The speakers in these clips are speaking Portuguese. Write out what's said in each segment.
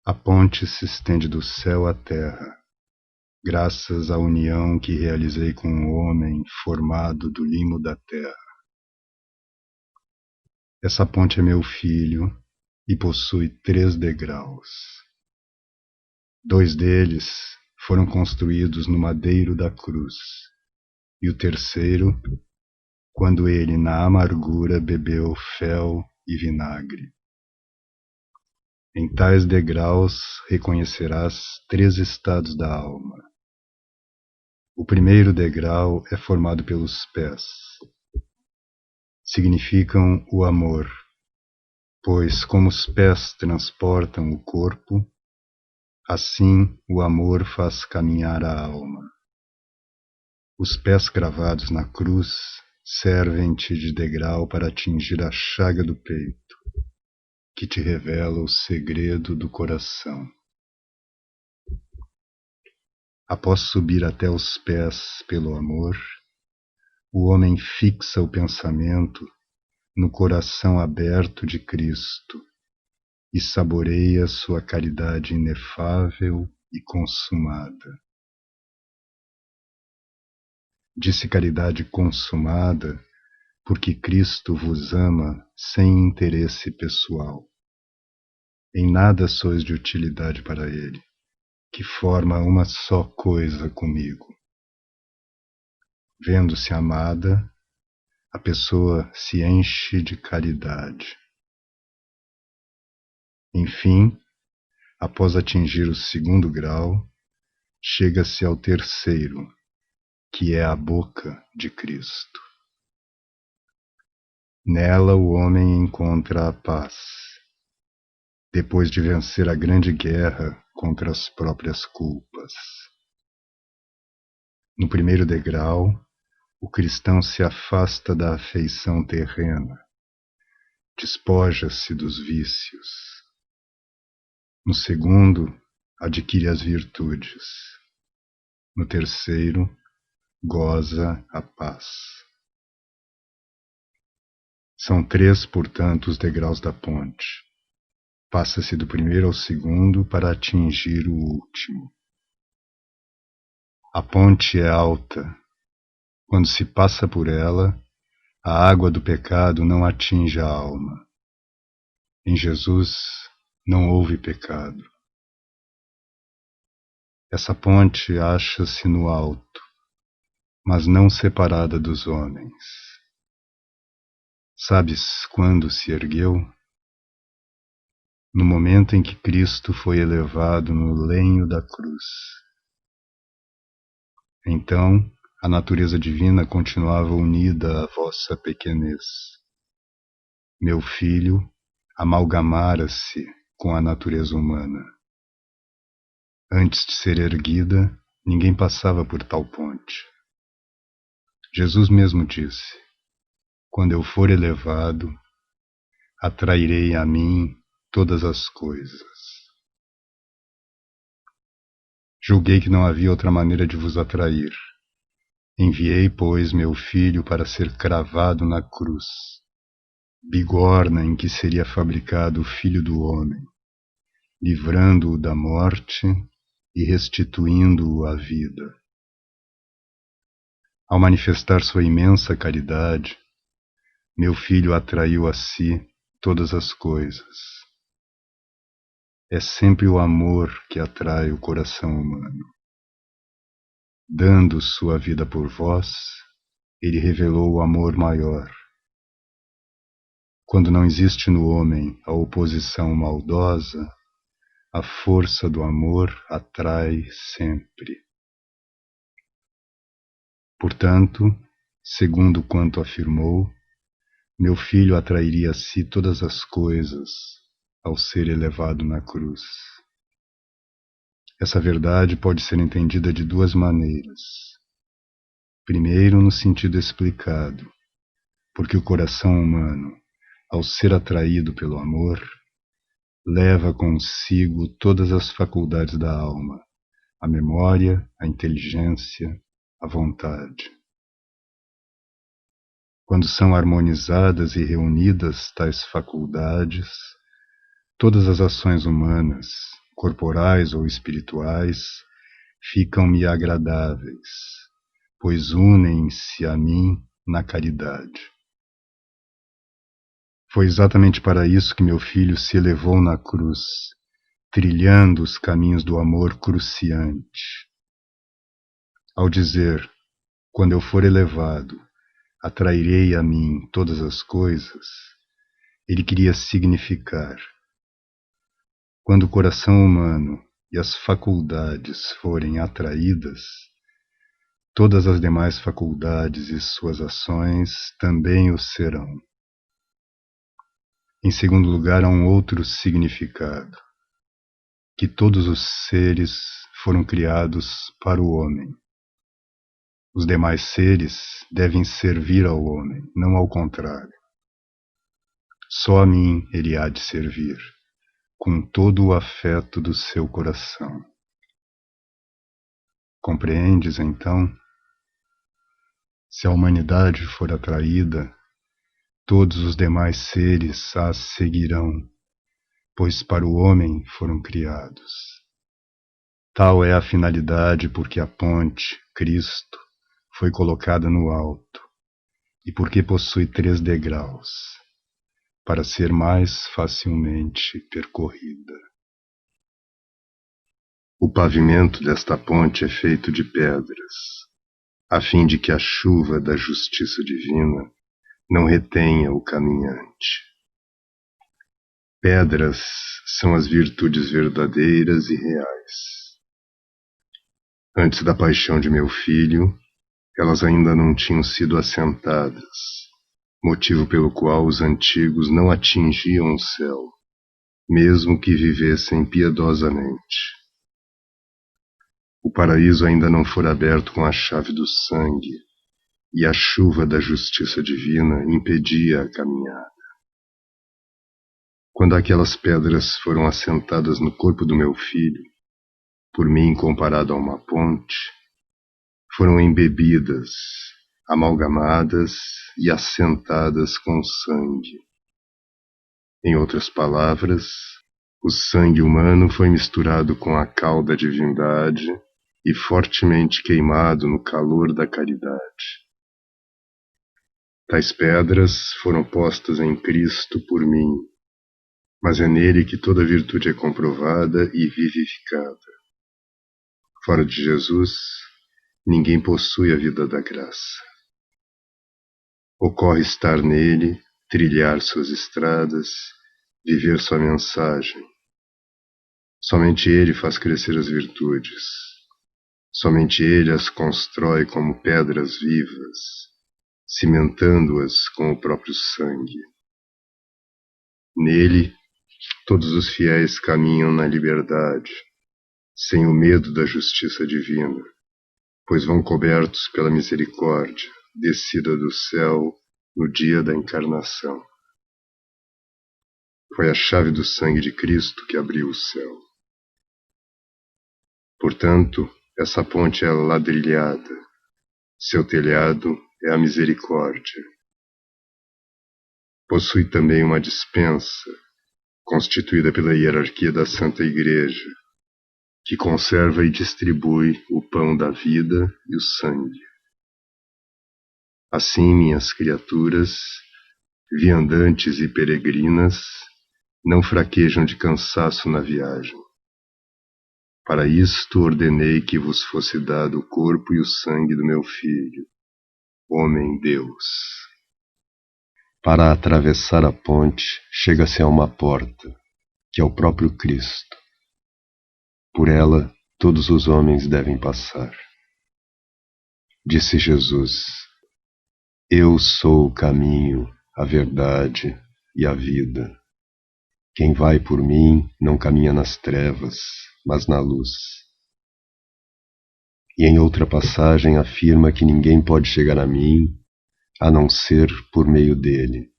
A ponte se estende do céu à terra, graças à união que realizei com o homem formado do limo da terra. Essa ponte é meu filho e possui 3 degraus. 2 deles foram construídos no madeiro da cruz, e o terceiro, quando ele na amargura bebeu fel e vinagre. Em tais degraus reconhecerás 3 estados da alma. O primeiro degrau é formado pelos pés. Significam o amor, pois como os pés transportam o corpo, assim o amor faz caminhar a alma. Os pés cravados na cruz servem-te de degrau para atingir a chaga do peito, que te revela o segredo do coração. Após subir até os pés pelo amor, o homem fixa o pensamento no coração aberto de Cristo e saboreia sua caridade inefável e consumada. Disse caridade consumada porque Cristo vos ama sem interesse pessoal. Em nada sois de utilidade para Ele, que forma uma só coisa comigo. Vendo-se amada, a pessoa se enche de caridade. Enfim, após atingir o 2º grau, chega-se ao 3º, que é a boca de Cristo. Nela o homem encontra a paz, depois de vencer a grande guerra contra as próprias culpas. No 1º degrau, o cristão se afasta da afeição terrena, despoja-se dos vícios. No 2º, adquire as virtudes. No 3º, goza a paz. São 3, portanto, os degraus da ponte. Passa-se do 1º ao 2º para atingir o último. A ponte é alta. Quando se passa por ela, a água do pecado não atinge a alma. Em Jesus não houve pecado. Essa ponte acha-se no alto, mas não separada dos homens. Sabes quando se ergueu? No momento em que Cristo foi elevado no lenho da cruz. Então, a natureza divina continuava unida à vossa pequenez. Meu filho amalgamara-se com a natureza humana. Antes de ser erguida, ninguém passava por tal ponte. Jesus mesmo disse: quando eu for elevado, atrairei a mim todas as coisas. Julguei que não havia outra maneira de vos atrair. Enviei, pois, meu filho para ser cravado na cruz, bigorna em que seria fabricado o Filho do Homem, livrando-o da morte e restituindo-o à vida. Ao manifestar sua imensa caridade, meu filho atraiu a si todas as coisas. É sempre o amor que atrai o coração humano. Dando sua vida por vós, ele revelou o amor maior. Quando não existe no homem a oposição maldosa, a força do amor atrai sempre. Portanto, segundo quanto afirmou, meu filho atrairia a si todas as coisas ao ser elevado na cruz. Essa verdade pode ser entendida de 2 maneiras. Primeiro, no sentido explicado, porque o coração humano, ao ser atraído pelo amor, leva consigo todas as faculdades da alma, a memória, a inteligência, a vontade. Quando são harmonizadas e reunidas tais faculdades, todas as ações humanas, corporais ou espirituais, ficam-me agradáveis, pois unem-se a mim na caridade. Foi exatamente para isso que meu filho se elevou na cruz, trilhando os caminhos do amor cruciante. Ao dizer, quando eu for elevado, atrairei a mim todas as coisas, ele queria significar, quando o coração humano e as faculdades forem atraídas, todas as demais faculdades e suas ações também o serão. Em segundo lugar, há um outro significado, que todos os seres foram criados para o homem. Os demais seres devem servir ao homem, não ao contrário. Só a mim ele há de servir, com todo o afeto do seu coração. Compreendes, então? Se a humanidade for atraída, todos os demais seres a seguirão, pois para o homem foram criados. Tal é a finalidade porque a ponte, Cristo, foi colocada no alto, e porque possui 3 degraus, para ser mais facilmente percorrida. O pavimento desta ponte é feito de pedras, a fim de que a chuva da justiça divina não retenha o caminhante. Pedras são as virtudes verdadeiras e reais. Antes da paixão de meu filho, elas ainda não tinham sido assentadas, motivo pelo qual os antigos não atingiam o céu, mesmo que vivessem piedosamente. O paraíso ainda não fora aberto com a chave do sangue, e a chuva da justiça divina impedia a caminhada. Quando aquelas pedras foram assentadas no corpo do meu filho, por mim comparado a uma ponte, foram embebidas, amalgamadas e assentadas com sangue. Em outras palavras, o sangue humano foi misturado com a cal da divindade e fortemente queimado no calor da caridade. Tais pedras foram postas em Cristo por mim, mas é nele que toda virtude é comprovada e vivificada. Fora de Jesus, ninguém possui a vida da graça. Ocorre estar nele, trilhar suas estradas, viver sua mensagem. Somente ele faz crescer as virtudes. Somente ele as constrói como pedras vivas, cimentando-as com o próprio sangue. Nele, todos os fiéis caminham na liberdade, sem o medo da justiça divina, pois vão cobertos pela misericórdia, descida do céu no dia da encarnação. Foi a chave do sangue de Cristo que abriu o céu. Portanto, essa ponte é ladrilhada, seu telhado é a misericórdia. Possui também uma despensa, constituída pela hierarquia da Santa Igreja, que conserva e distribui o pão da vida e o sangue. Assim, minhas criaturas, viandantes e peregrinas, não fraquejam de cansaço na viagem. Para isto ordenei que vos fosse dado o corpo e o sangue do meu filho, homem-Deus. Para atravessar a ponte, chega-se a uma porta, que é o próprio Cristo. Por ela, todos os homens devem passar. Disse Jesus: Eu sou o caminho, a verdade e a vida. Quem vai por mim não caminha nas trevas, mas na luz. E em outra passagem afirma que ninguém pode chegar a mim a não ser por meio dele.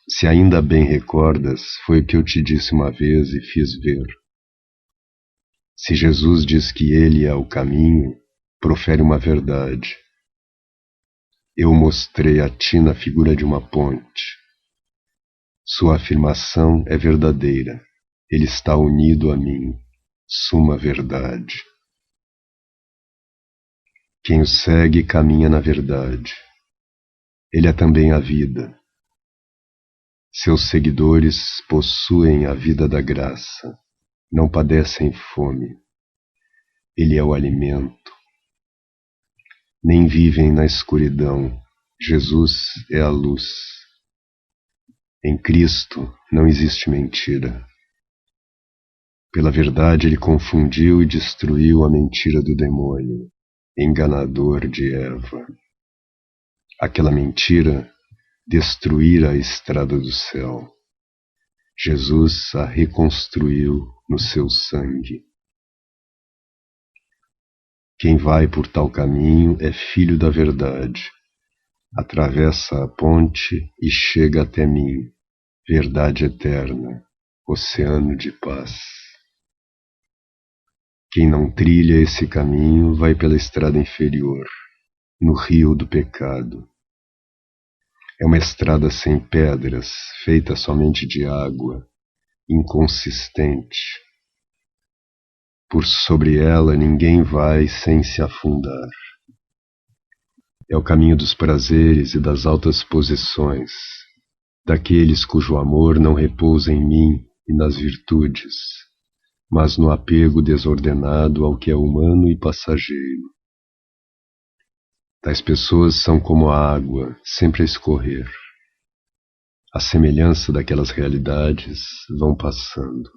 Se ainda bem recordas, foi o que eu te disse uma vez e fiz ver. Se Jesus diz que ele é o caminho, profere uma verdade. Eu mostrei a ti na figura de uma ponte. Sua afirmação é verdadeira, ele está unido a mim, suma verdade. Quem o segue caminha na verdade. Ele é também a vida. Seus seguidores possuem a vida da graça, não padecem fome. Ele é o alimento. Nem vivem na escuridão. Jesus é a luz. Em Cristo não existe mentira. Pela verdade ele confundiu e destruiu a mentira do demônio, enganador de Eva. Aquela mentira destruíra a estrada do céu. Jesus a reconstruiu no seu sangue. Quem vai por tal caminho é filho da verdade. Atravessa a ponte e chega até mim, verdade eterna, oceano de paz. Quem não trilha esse caminho vai pela estrada inferior, no rio do pecado. É uma estrada sem pedras, feita somente de água, inconsistente. Por sobre ela ninguém vai sem se afundar. É o caminho dos prazeres e das altas posições, daqueles cujo amor não repousa em mim e nas virtudes, mas no apego desordenado ao que é humano e passageiro. Tais pessoas são como a água, sempre a escorrer. À semelhança daquelas realidades, vão passando.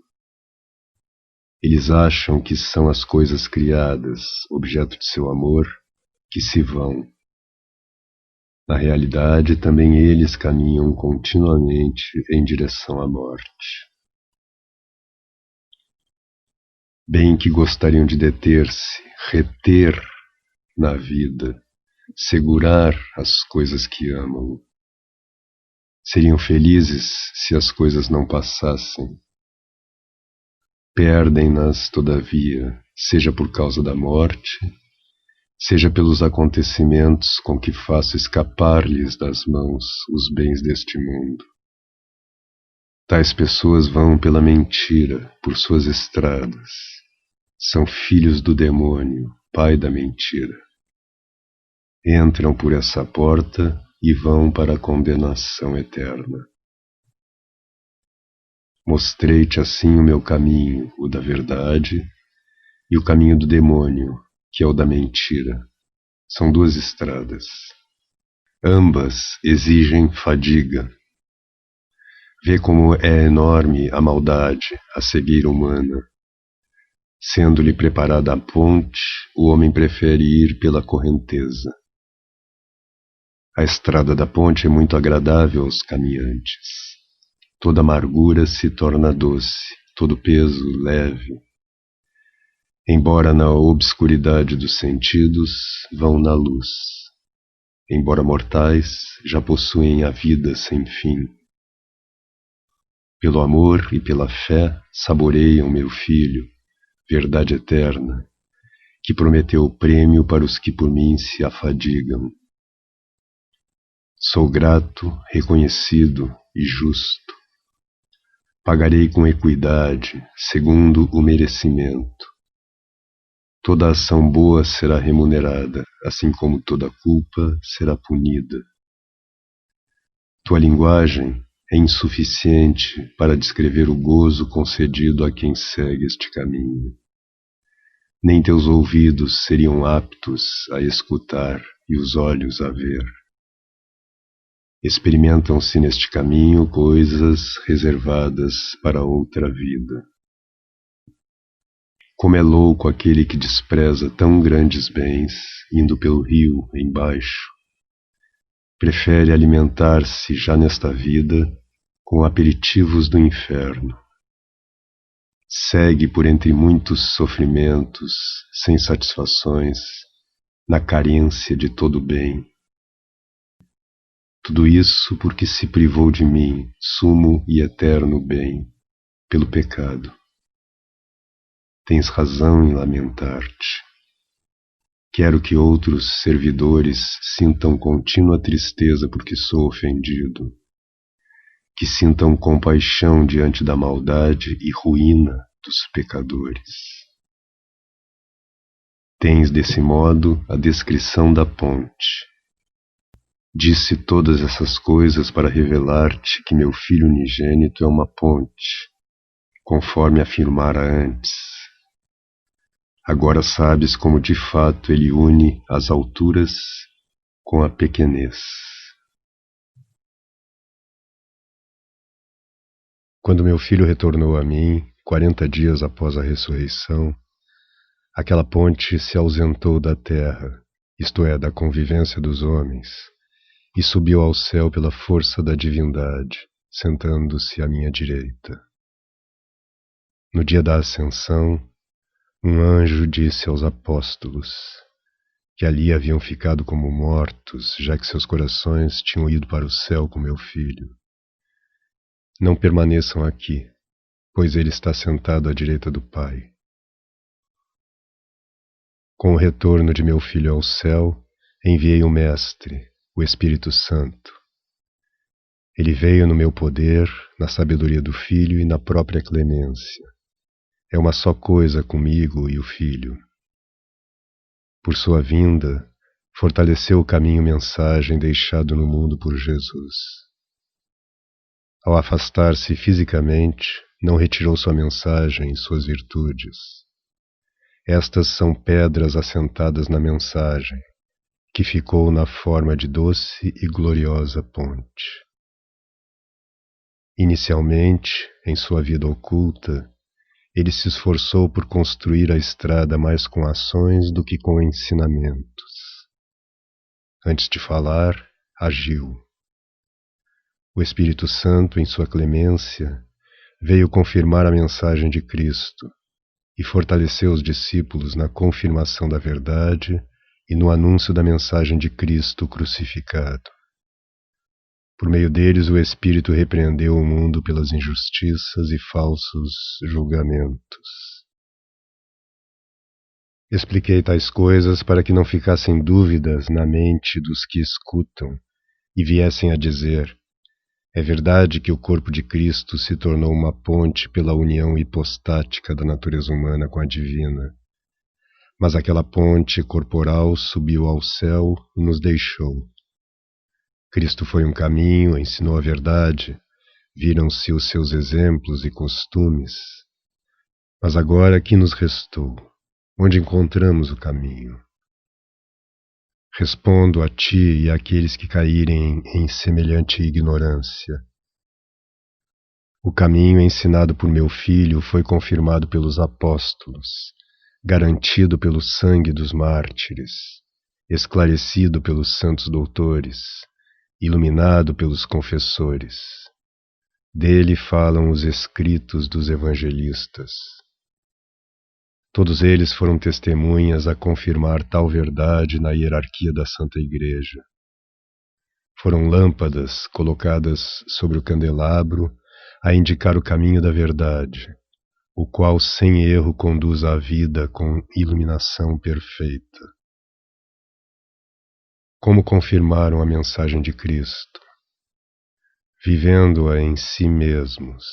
Eles acham que são as coisas criadas, objeto de seu amor, que se vão. Na realidade, também eles caminham continuamente em direção à morte. Bem que gostariam de deter-se, reter na vida, segurar as coisas que amam. Seriam felizes se as coisas não passassem. Perdem-nas, todavia, seja por causa da morte, seja pelos acontecimentos com que faço escapar-lhes das mãos os bens deste mundo. Tais pessoas vão pela mentira, por suas estradas. São filhos do demônio, pai da mentira. Entram por essa porta e vão para a condenação eterna. Mostrei-te assim o meu caminho, o da verdade, e o caminho do demônio, que é o da mentira. São duas estradas. Ambas exigem fadiga. Vê como é enorme a maldade, a cegueira humana. Sendo-lhe preparada a ponte, o homem prefere ir pela correnteza. A estrada da ponte é muito agradável aos caminhantes. Toda amargura se torna doce, todo peso leve. Embora na obscuridade dos sentidos, vão na luz. Embora mortais, já possuem a vida sem fim. Pelo amor e pela fé saboreiam, meu filho, verdade eterna, que prometeu o prêmio para os que por mim se afadigam. Sou grato, reconhecido e justo. Pagarei com equidade, segundo o merecimento. Toda ação boa será remunerada, assim como toda culpa será punida. Tua linguagem é insuficiente para descrever o gozo concedido a quem segue este caminho. Nem teus ouvidos seriam aptos a escutar e os olhos a ver. Experimentam-se neste caminho coisas reservadas para outra vida. Como é louco aquele que despreza tão grandes bens, indo pelo rio embaixo. Prefere alimentar-se já nesta vida com aperitivos do inferno. Segue por entre muitos sofrimentos, sem satisfações, na carência de todo bem. Tudo isso porque se privou de mim, sumo e eterno bem, pelo pecado. Tens razão em lamentar-te. Quero que outros servidores sintam contínua tristeza porque sou ofendido. que sintam compaixão diante da maldade e ruína dos pecadores. Tens, desse modo, a descrição da ponte. Disse todas essas coisas para revelar-te que meu Filho unigênito é uma ponte, conforme afirmara antes. Agora sabes como de fato ele une as alturas com a pequenez. Quando meu filho retornou a mim, 40 dias após a ressurreição, aquela ponte se ausentou da terra, isto é, da convivência dos homens, e subiu ao céu pela força da divindade, sentando-se à minha direita. No dia da ascensão, um anjo disse aos apóstolos, que ali haviam ficado como mortos, já que seus corações tinham ido para o céu com meu filho: não permaneçam aqui, pois ele está sentado à direita do Pai. Com o retorno de meu filho ao céu, enviei o Mestre, o Espírito Santo. Ele veio no meu poder, na sabedoria do Filho e na própria clemência. É uma só coisa comigo e o Filho. Por sua vinda, fortaleceu o caminho-mensagem deixado no mundo por Jesus. Ao afastar-se fisicamente, não retirou sua mensagem e suas virtudes. Estas são pedras assentadas na mensagem, que ficou na forma de doce e gloriosa ponte. Inicialmente, em sua vida oculta, ele se esforçou por construir a estrada mais com ações do que com ensinamentos. Antes de falar, agiu. O Espírito Santo, em sua clemência, veio confirmar a mensagem de Cristo e fortaleceu os discípulos na confirmação da verdade e no anúncio da mensagem de Cristo crucificado. Por meio deles, o Espírito repreendeu o mundo pelas injustiças e falsos julgamentos. Expliquei tais coisas para que não ficassem dúvidas na mente dos que escutam e viessem a dizer: é verdade que o corpo de Cristo se tornou uma ponte pela união hipostática da natureza humana com a divina. Mas aquela ponte corporal subiu ao céu e nos deixou. Cristo foi um caminho, ensinou a verdade, viram-se os seus exemplos e costumes. Mas agora que nos restou? Onde encontramos o caminho? Respondo a ti e àqueles que caírem em semelhante ignorância. O caminho ensinado por meu Filho foi confirmado pelos apóstolos, garantido pelo sangue dos mártires, esclarecido pelos santos doutores, iluminado pelos confessores. Dele falam os escritos dos evangelistas. Todos eles foram testemunhas a confirmar tal verdade na hierarquia da Santa Igreja. Foram lâmpadas colocadas sobre o candelabro a indicar o caminho da verdade, o qual sem erro conduz à vida com iluminação perfeita. Como confirmaram a mensagem de Cristo? Vivendo-a em si mesmos.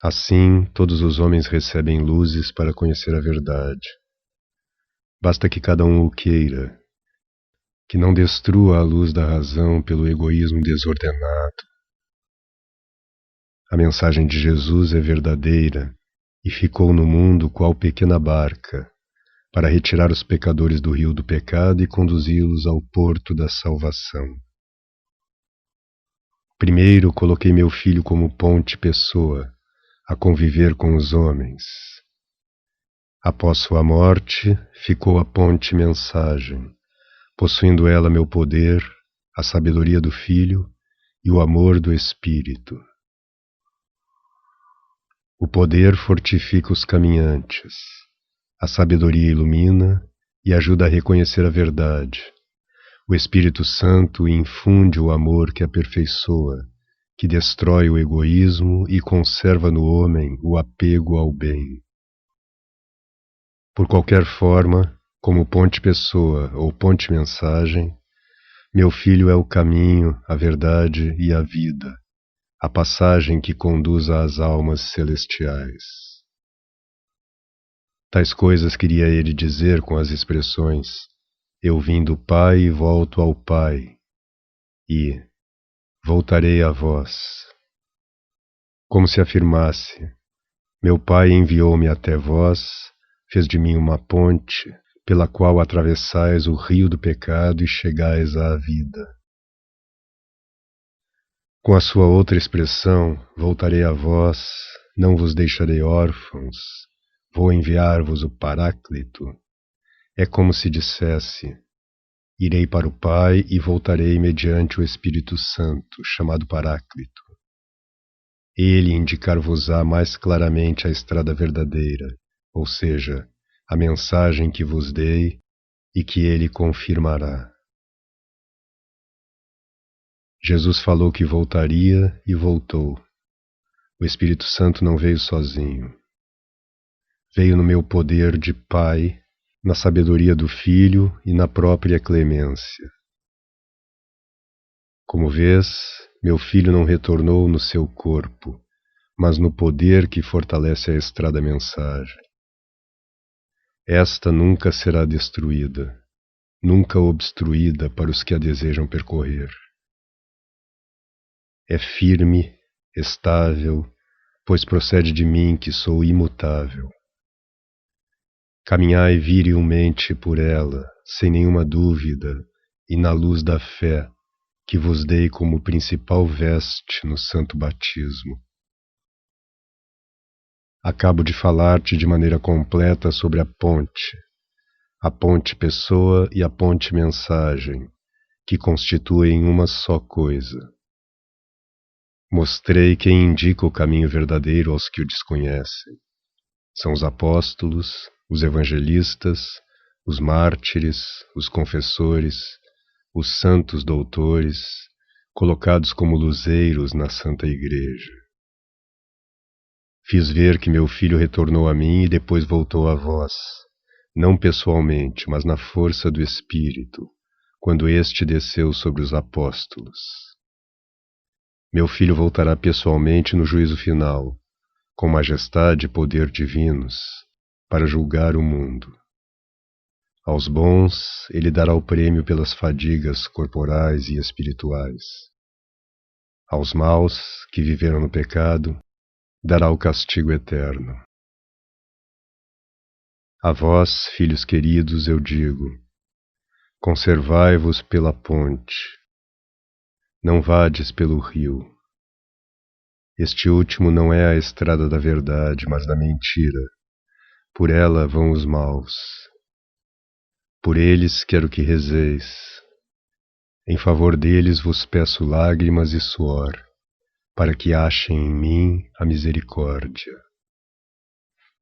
Assim, todos os homens recebem luzes para conhecer a verdade. Basta que cada um o queira, que não destrua a luz da razão pelo egoísmo desordenado. A mensagem de Jesus é verdadeira e ficou no mundo qual pequena barca, para retirar os pecadores do rio do pecado e conduzi-los ao porto da salvação. Primeiro coloquei meu Filho como ponte pessoa, a conviver com os homens. Após sua morte, ficou a ponte mensagem, possuindo ela meu poder, a sabedoria do Filho e o amor do Espírito. O poder fortifica os caminhantes, a sabedoria ilumina e ajuda a reconhecer a verdade. O Espírito Santo infunde o amor que aperfeiçoa, que destrói o egoísmo e conserva no homem o apego ao bem. Por qualquer forma, como ponte pessoa ou ponte mensagem, Meu filho é o caminho, a verdade e a vida, a passagem que conduz às almas celestiais. Tais coisas queria ele dizer com as expressões: eu vim do Pai e volto ao Pai, e voltarei a vós. Como se afirmasse: meu Pai enviou-me até vós, fez de mim uma ponte, pela qual atravessais o rio do pecado e chegais à vida. Com a sua outra expressão, voltarei a vós, não vos deixarei órfãos, vou enviar-vos o Paráclito. É como se dissesse: irei para o Pai e voltarei mediante o Espírito Santo, chamado Paráclito. Ele indicar-vos-á mais claramente a estrada verdadeira, ou seja, a mensagem que vos dei e que ele confirmará. Jesus falou que voltaria e voltou. O Espírito Santo não veio sozinho. Veio no meu poder de Pai, na sabedoria do Filho e na própria clemência. Como vês, meu Filho não retornou no seu corpo, mas no poder que fortalece a estrada mensagem. Esta nunca será destruída, nunca obstruída para os que a desejam percorrer. É firme, estável, pois procede de mim que sou imutável. Caminhai virilmente por ela, sem nenhuma dúvida, e na luz da fé, que vos dei como principal veste no santo batismo. Acabo de falar-te de maneira completa sobre a ponte pessoa e a ponte mensagem, que constituem uma só coisa. Mostrei quem indica o caminho verdadeiro aos que o desconhecem. São os apóstolos, os evangelistas, os mártires, os confessores, os santos doutores, colocados como luzeiros na Santa Igreja. Fiz ver que meu Filho retornou a mim e depois voltou a vós, não pessoalmente, mas na força do Espírito, quando este desceu sobre os apóstolos. Meu Filho voltará pessoalmente no juízo final, com majestade e poder divinos, para julgar o mundo. Aos bons ele dará o prêmio pelas fadigas corporais e espirituais. Aos maus, que viveram no pecado, dará o castigo eterno. A vós, filhos queridos, eu digo: conservai-vos pela ponte, não vades pelo rio. Este último não é a estrada da verdade, mas da mentira. Por ela vão os maus. Por eles quero que rezeis. Em favor deles vos peço lágrimas e suor, para que achem em mim a misericórdia.